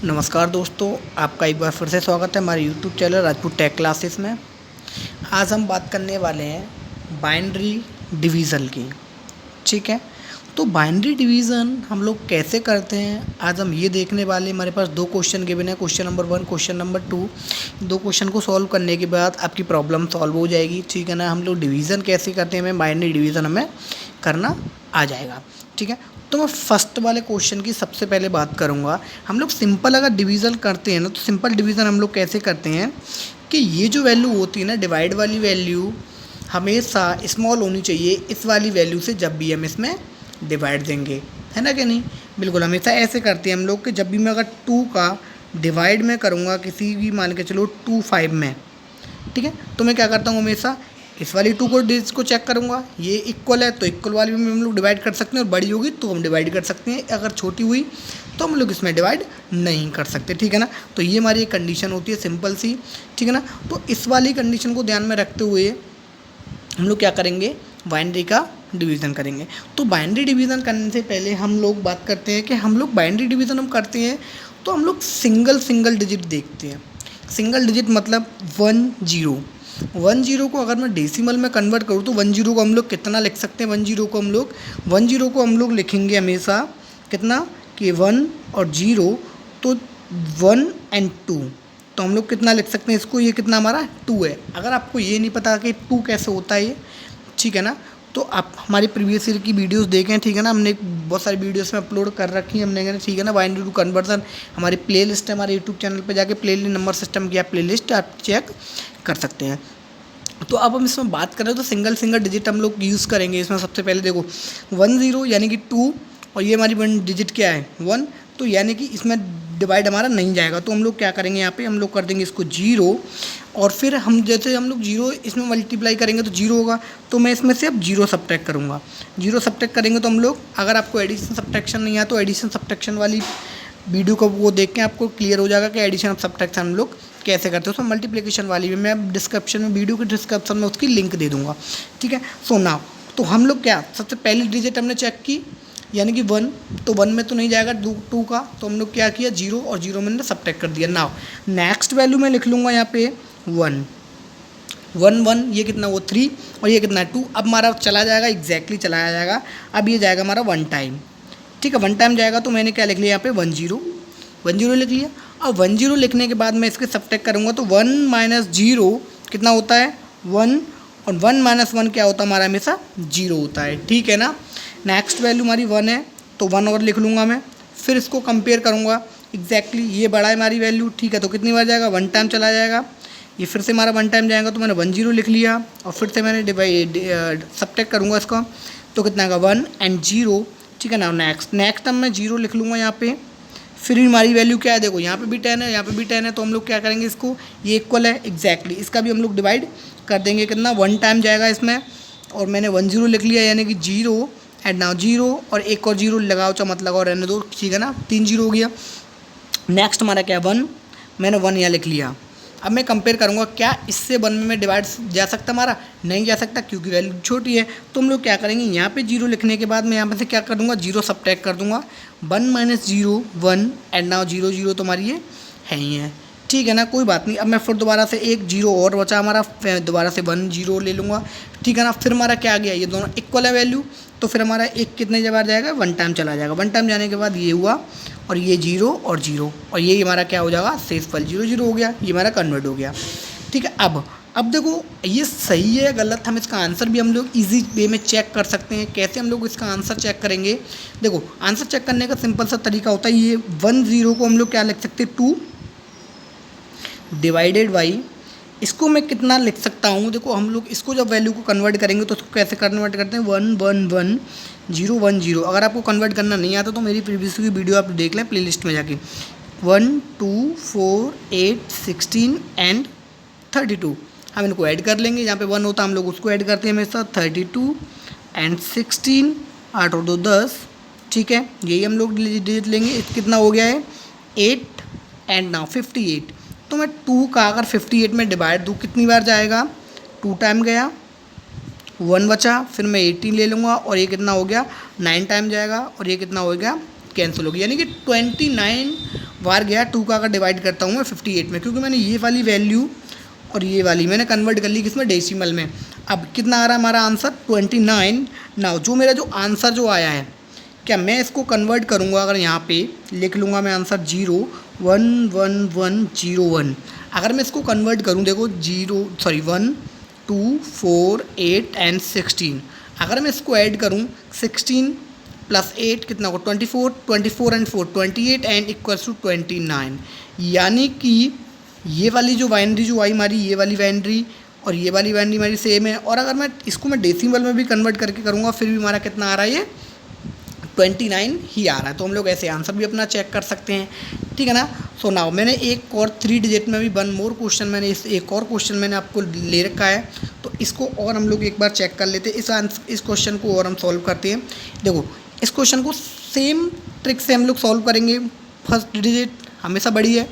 नमस्कार दोस्तों, आपका एक बार फिर से स्वागत है हमारे YouTube channel Rajput tech classes में। आज हम बात करने वाले हैं बाइनरी डिवीज़न की। ठीक है, तो बाइनरी डिवीज़न हम लोग कैसे करते हैं, आज हम ये देखने वाले। हमारे पास दो क्वेश्चन गिवन है, क्वेश्चन नंबर 1, क्वेश्चन नंबर 2। दो क्वेश्चन को सॉल्व करने के बाद आपकी प्रॉब्लम सॉल्व हो जाएगी। ठीक है ना, हम लोग डिवीज़न कैसे करते हैं, हमें बाइनरी डिवीज़न हमें करना आ जाएगा। ठीक है, तो मैं फर्स्ट वाले क्वेश्चन की सबसे पहले बात करूँगा। हम लोग सिंपल अगर डिवीज़न करते हैं ना, तो सिंपल डिवीज़न हम लोग कैसे करते हैं कि ये जो वैल्यू होती है ना, डिवाइड वाली वैल्यू हमेशा स्मॉल होनी चाहिए इस वाली वैल्यू से जब भी हम इसमें डिवाइड देंगे, है ना कि नहीं। बिल्कुल हमेशा ऐसे करते हैं हम लोग कि जब भी मैं अगर 2 का डिवाइड में करूँगा किसी भी, मान के चलो 2 5 में, ठीक है, तो मैं क्या करता हूँ हमेशा इस वाली 2 को डिजिट को चेक करूँगा, ये इक्वल है तो इक्वल वाली में हम लोग डिवाइड कर सकते हैं, और बड़ी होगी तो हम डिवाइड कर सकते हैं, अगर छोटी हुई तो हम लोग इसमें डिवाइड नहीं कर सकते। ठीक है ना, तो ये हमारी एक कंडीशन होती है सिंपल सी। ठीक है ना, तो इस वाली कंडीशन को ध्यान में रखते हुए हम लोग क्या करेंगे, बाइनरी का डिवीज़न करेंगे। तो बाइनरी डिवीज़न करने से पहले हम लोग बात करते हैं कि हम लोग बाइनरी डिवीज़न हम करते हैं तो हम लोग सिंगल डिजिट देखते हैं। सिंगल डिजिट मतलब 1 0 को अगर मैं डेसिमल में कन्वर्ट करूँ तो 1 0 को हम लोग कितना लिख सकते हैं, 1 0 को हम लोग लिखेंगे हमेशा कितना कि 1 और 0, तो 1 और 2, तो हम लोग कितना लिख सकते हैं इसको, ये कितना हमारा 2 है। अगर आपको ये नहीं पता कि 2 कैसे होता है ये, ठीक है ना, तो आप हमारी प्रीवियस ईयर की वीडियोस देखें। ठीक है ना, हमने बहुत सारी वीडियोस में अपलोड कर रखी है हमने, ठीक है ना। बाइनरी टू कन्वर्जन हमारी प्लेलिस्ट है, हमारे यूट्यूब चैनल पे जाके प्लेलिस्ट नंबर सिस्टम की आप प्लेलिस्ट आप चेक कर सकते हैं। तो अब हम इसमें बात करें तो सिंगल डिजिट हम लोग यूज़ करेंगे इसमें। सबसे पहले देखो 1 0 यानी कि 2, और ये हमारी 1 डिजिट क्या है 1, तो यानी कि इसमें डिवाइड हमारा नहीं जाएगा, तो हम लोग क्या करेंगे यहाँ पे हम लोग कर देंगे इसको 0, और फिर हम जैसे हम लोग 0 इसमें मल्टीप्लाई करेंगे तो 0 होगा, तो मैं इसमें से अब 0 सब्ट्रैक्ट करूँगा। 0 सब्ट्रैक्ट करेंगे तो हम लोग, अगर आपको एडिशन सब्ट्रैक्शन नहीं आता तो एडिशन सब्ट्रैक्शन वाली वीडियो को वो देख के आपको क्लियर हो जाएगा कि एडिशन और सब्ट्रैक्शन हम लोग कैसे करते हैं। उसमें मल्टीप्लिकेशन वाली में मैं डिस्क्रिप्शन में, वीडियो के डिस्क्रिप्शन में उसकी लिंक दे दूँगा। ठीक है, सो नाउ तो हम लोग क्या, सबसे पहली डिजिट हमने चेक की यानी कि 1, तो 1 में तो नहीं जाएगा 2 का, तो हम लोग क्या किया 0 और 0 मैंने सब्ट्रैक्ट कर दिया। नाउ नेक्स्ट वैल्यू मैं लिख लूँगा यहाँ पे 1 1 ये कितना वो 3, और ये कितना 2। अब हमारा चला जाएगा एग्जैक्टली चलाया जाएगा। अब ये जाएगा हमारा 1 टाइम, ठीक है, 1 टाइम जाएगा, तो मैंने क्या लिख लिया यहाँ पे 1 0 लिख लिया। अब 1 0 लिखने के बाद मैं इसके सब्ट्रैक्ट करूँगा तो 1 - 0 कितना होता है 1, और 1 - 1 क्या होता है हमारा हमेशा 0 होता है। ठीक है ना, नेक्स्ट वैल्यू हमारी 1 है तो 1 और लिख लूँगा मैं, फिर इसको कंपेयर करूँगा एग्जैक्टली, ये बड़ा है हमारी वैल्यू, ठीक है, तो कितनी बार जाएगा 1 टाइम चला जाएगा, ये फिर से हमारा 1 टाइम जाएगा, तो मैंने 1 0 लिख लिया, और फिर से मैंने सब्ट्रैक्ट करूँगा इसका, तो कितना आएगा 1 और 0। ठीक है ना, नेक्स्ट अब मैं 0 लिख लूँगा यहाँ पे, फिर हमारी वैल्यू क्या है, देखो यहाँ पे भी 10 है, यहाँ पे भी 10 है, तो हम लोग क्या करेंगे इसको, ये इक्वल है एग्जैक्टली, इसका भी हम लोग डिवाइड कर देंगे, कितना 1 टाइम जाएगा इसमें, और मैंने 1 0 लिख लिया यानी कि 0 एंड नाउ 0, और एक और 0 लगाओ चाहे मत लगाओ रहने दो, ठीक है ना, 3 0 हो गया। नेक्स्ट हमारा क्या 1, मैंने 1 यहाँ लिख लिया। अब मैं कंपेयर करूँगा क्या इससे 1 में डिवाइड जा सकता हमारा, नहीं जा सकता क्योंकि वैल्यू छोटी है, तो हम लोग क्या करेंगे यहाँ पे 0 लिखने के बाद मैं यहाँ पे से क्या कर दूँगा 0 सब्ट्रैक्ट कर दूँगा, 1 - 0 1 एंड नाउ 0 0 तो हमारी ये है ही है। ठीक है ना, कोई बात नहीं। अब मैं फिर दोबारा से एक 0 और बचा हमारा, दोबारा से 1 0 ले लूँगा। ठीक है ना, फिर हमारा क्या आ गया, ये दोनों इक्वल है वैल्यू, तो फिर हमारा एक कितने बार जाएगा 1 टाइम चला जाएगा। 1 टाइम जाने के बाद ये हुआ, और ये 0 और 0, और ये हमारा क्या हो जाएगा शेषफल 0 0 हो गया, ये हमारा कन्वर्ट हो गया। ठीक है, अब देखो ये सही है गलत, हम इसका आंसर भी हम लोग इजी वे में चेक कर सकते हैं। कैसे हम लोग इसका आंसर चेक करेंगे, देखो आंसर चेक करने का सिंपल सा तरीका होता है, ये 1 0 को हम लोग क्या लिख सकते हैं 2 डिवाइडेड बाई, इसको मैं कितना लिख सकता हूँ, देखो हम लोग इसको जब वैल्यू को कन्वर्ट करेंगे तो उसको कैसे कन्वर्ट करते हैं 1 1 1 0 1 0। अगर आपको कन्वर्ट करना नहीं आता तो मेरी प्रीवियस की वीडियो आप देख लें प्लेलिस्ट में जाके, 1 2 4 8 16 एंड 32, हम इनको ऐड कर लेंगे। जहाँ पे 1 होता है हम लोग उसको ऐड करते हैं हमेशा, 32 एंड 16, 8 और 2 10, ठीक है, यही हम लोग डिजिट लेंगे। कितना हो गया है 8 एंड नाउ 58, तो मैं 2 का अगर 58 में डिवाइड दूँ कितनी बार जाएगा 2 टाइम गया, 1 बचा, फिर मैं 18 ले लूँगा, और ये कितना हो गया 9 टाइम जाएगा, और ये कितना हो गया कैंसिल हो गया, यानी कि 29 बाहर गया, 2 का अगर डिवाइड करता हूँ मैं 58 में, क्योंकि मैंने ये वाली वैल्यू और ये वाली मैंने कन्वर्ट कर ली किसमें, डेसिमल में। अब कितना आ रहा है हमारा आंसर 29। नाउ जो मेरा जो आंसर जो आया है, क्या मैं इसको कन्वर्ट करूँगा, अगर यहाँ पे लिख लूँगा मैं आंसर 01101, अगर मैं इसको कन्वर्ट करूँ, देखो 1 2 4 8 एंड 16, अगर मैं इसको ऐड करूँ 16 प्लस 8 कितना होगा 24, 24 एंड 4 28 एंड इक्वल्स टू 29। यानी कि ये वाली जो बाइनरी जो आई हमारी, ये वाली बाइनरी और ये वाली बाइनरी हमारी सेम है। और अगर मैं इसको मैं डेसिमल में भी कन्वर्ट करके करूँगा फिर भी हमारा कितना आ रहा है, ये 29 ही आ रहा है। तो हम लोग ऐसे आंसर भी अपना चेक कर सकते हैं, ठीक है ना। सो नाउ मैंने एक और 3 डिजिट में भी वन मोर क्वेश्चन मैंने एक और क्वेश्चन मैंने आपको ले रखा है, तो इसको और हम लोग एक बार चेक कर लेते हैं। इस क्वेश्चन को और हम सॉल्व करते हैं। देखो इस क्वेश्चन को सेम ट्रिक से हम लोग सॉल्व करेंगे। फर्स्ट डिजिट हमेशा बड़ी है,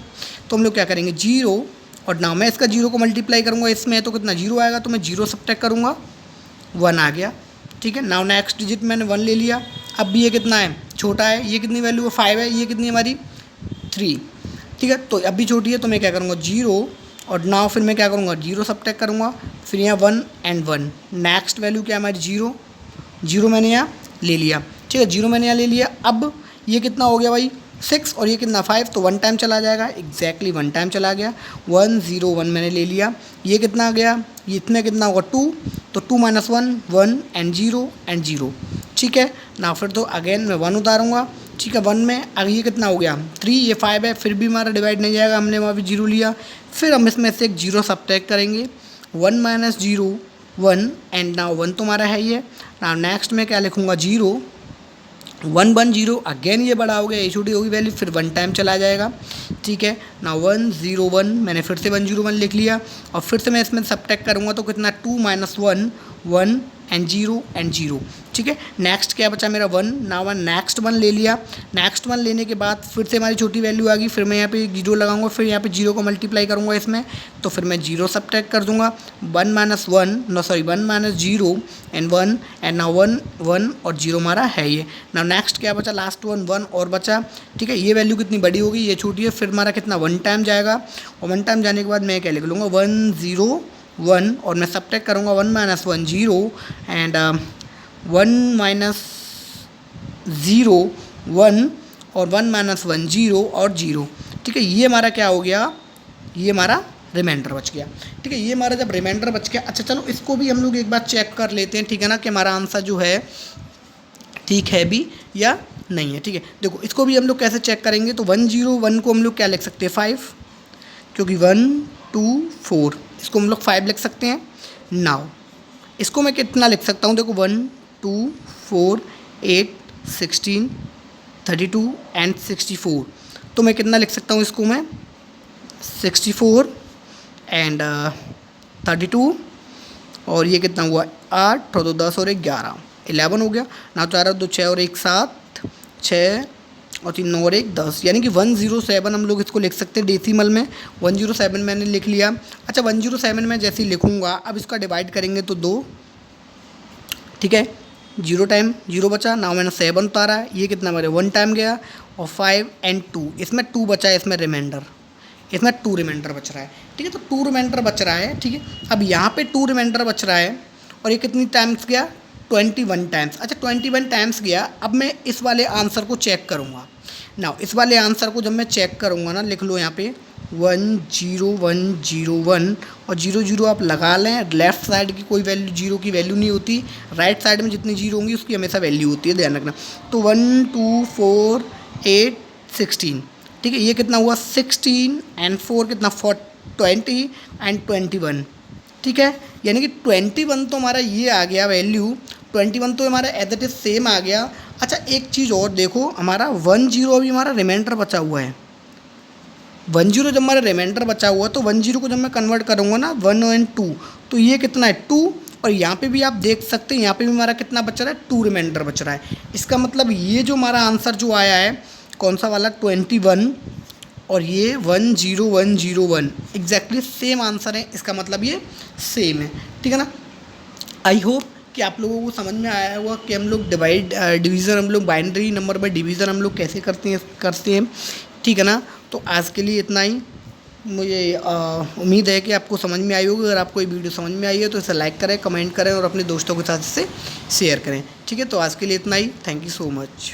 तो हम लोग क्या करेंगे 0, और नाउ मैं इसका 0 को मल्टीप्लाई करूँगा इसमें, तो कितना 0 आएगा, तो मैं 0 सब्ट्रैक्ट करूँगा 1 आ गया, ठीक है। नाउ नेक्स्ट डिजिट मैंने 1 ले लिया। अब भी ये कितना है, छोटा है, ये कितनी वैल्यू है 5 है, ये कितनी है हमारी 3, ठीक है। तो अब भी छोटी है, तो मैं क्या करूँगा 0, और नाउ फिर मैं क्या करूँगा 0 सब्ट्रैक्ट करूँगा, फिर यहाँ 1 एंड 1, नेक्स्ट वैल्यू क्या है हमारी 0, 0 मैंने यहाँ ले लिया, ठीक है, 0 मैंने यहाँ ले लिया। अब ये कितना हो गया भाई 6, और ये कितना 5, तो 1 टाइम चला जाएगा, एग्जैक्टली 1 टाइम चला गया। 1 0 1 मैंने ले लिया। ये कितना आ गया, ये इतने कितना होगा 2, तो 2 - 1 1 एंड 0 एंड 0, ठीक है ना। फिर तो अगेन मैं 1 उतारूँगा, ठीक है। 1 में अगर ये कितना हो गया 3, ये 5 है, फिर भी हमारा डिवाइड नहीं जाएगा, हमने वहाँ भी 0 लिया। फिर हम इसमें से एक 0 सब्ट्रैक्ट करेंगे, 1 - 0 1 एंड नाउ 1 तो हमारा है ही है। नाउ नेक्स्ट में क्या लिखूँगा 0 1 1 0, अगेन ये बड़ा हो गया, ये छोटी होगी वैल्यू, फिर 1 टाइम चला जाएगा, ठीक है ना। 1 0 1 मैंने फिर से 1 0 1 लिख लिया, और फिर से मैं इसमें सब्ट्रैक्ट करूँगा, तो कितना 2 - 1 1 एंड 0 एंड 0, ठीक है। नेक्स्ट क्या बचा मेरा 1, ना 1 नेक्स्ट 1 ले लिया। नेक्स्ट 1 लेने के बाद फिर से हमारी छोटी वैल्यू आ गई, फिर मैं यहाँ पे 0 लगाऊंगा, फिर यहाँ पे 0 को मल्टीप्लाई करूँगा इसमें, तो फिर मैं 0 सब्ट्रैक्ट कर दूँगा। 1 - 1 0 एंड 1 एंड ना 1 1 और 0 हमारा है ये। ना नेक्स्ट क्या बचा, लास्ट 1 और बचा, ठीक है। ये वैल्यू कितनी बड़ी होगी, ये छोटी है, फिर हमारा कितना 1 टाइम जाएगा, और 1 टाइम जाने के बाद मैं क्या लिख लूँगा 1 0 1, और मैं सब्ट्रैक्ट करूँगा 1 - 1 0 एंड 1 - 0 1 और 1 - 1 0 और 0, ठीक है। ये हमारा क्या हो गया, ये हमारा रिमाइंडर बच गया, ठीक है। ये हमारा जब रिमाइंडर बच गया, अच्छा चलो इसको भी हम लोग एक बार चेक कर लेते हैं, ठीक है ना, कि हमारा आंसर जो है ठीक है भी या नहीं है, ठीक है। देखो इसको भी हम लोग कैसे चेक करेंगे, तो 1 0 1 को हम लोग क्या लिख सकते हैं 5, क्योंकि 1 2 4 इसको हम लोग 5 लिख सकते हैं। नाउ इसको मैं कितना लिख सकता हूँ, देखो 1 2 4 8 16 32 एंड 64, तो मैं कितना लिख सकता हूँ इसको मैं 64 एंड 32, और ये कितना हुआ 8 और 2 10 और 1 11 हो गया ना। 4 2 6 और 1 7 6 और 3 9 और 1 10, यानी कि 107 हम लोग इसको लिख सकते हैं डेसिमल में। 107 मैंने लिख लिया। अच्छा 107 में जैसे ही लिखूँगा, अब इसका डिवाइड करेंगे तो 2, ठीक है, 0 टाइम 0 बचा, ना मैंने 7 उतारा, ये कितना मेरे 1 टाइम गया, और 5 एंड 2, इसमें 2 बचा है, इसमें रिमाइंडर, इसमें 2 रिमाइंडर बच रहा है, ठीक है। तो 2 रिमाइंडर बच रहा है, ठीक है। अब यहाँ पे 2 रिमाइंडर बच रहा है, और ये कितनी टाइम्स गया 21 टाइम्स। अच्छा 21 टाइम्स गया। अब मैं इस वाले आंसर को चेक करूँगा ना, इस वाले आंसर को जब मैं चेक करूँगा ना, लिख लो यहाँ पे 1 0 1 0 1 और 0 0 आप लगा लें। लेफ्ट साइड की कोई वैल्यू 0 की वैल्यू नहीं होती, राइट साइड में जितनी 0 होंगी उसकी हमेशा वैल्यू होती है, ध्यान रखना। तो 1 2 4 8 16, ठीक है। ये कितना हुआ 16 एंड 4 कितना 20 एंड 21, ठीक है। यानी कि 21 तो हमारा ये आ गया वैल्यू, 21 तो हमारा एज इट इज सेम आ गया। अच्छा एक चीज़ और देखो, हमारा 1 0 अभी हमारा रिमाइंडर बचा हुआ है। 1 0 जब हमारा रिमाइंडर बचा हुआ है, तो 1 0 को जब मैं कन्वर्ट करूँगा ना 1 एंड 2, तो ये कितना है 2, और यहाँ पे भी आप देख सकते हैं, यहाँ पे भी हमारा कितना बच रहा है 2 रिमाइंडर बच रहा है। इसका मतलब ये जो हमारा आंसर जो आया है कौन सा वाला 21, और ये 1 0 1 0 1 एग्जैक्टली सेम आंसर है। इसका मतलब ये सेम है, ठीक है ना। आई होप कि आप लोगों को समझ में आया होगा कि हम लोग डिवीज़न हम लोग बाइनरी नंबर में डिवीज़न हम लोग कैसे करते हैं, ठीक है ना। तो आज के लिए इतना ही। मुझे उम्मीद है कि आपको समझ में आई होगी। अगर आपको ये वीडियो समझ में आई है तो इसे लाइक करें, कमेंट करें और अपने दोस्तों के साथ इसे शेयर करें। ठीक है, तो आज के लिए इतना ही। Thank you so much.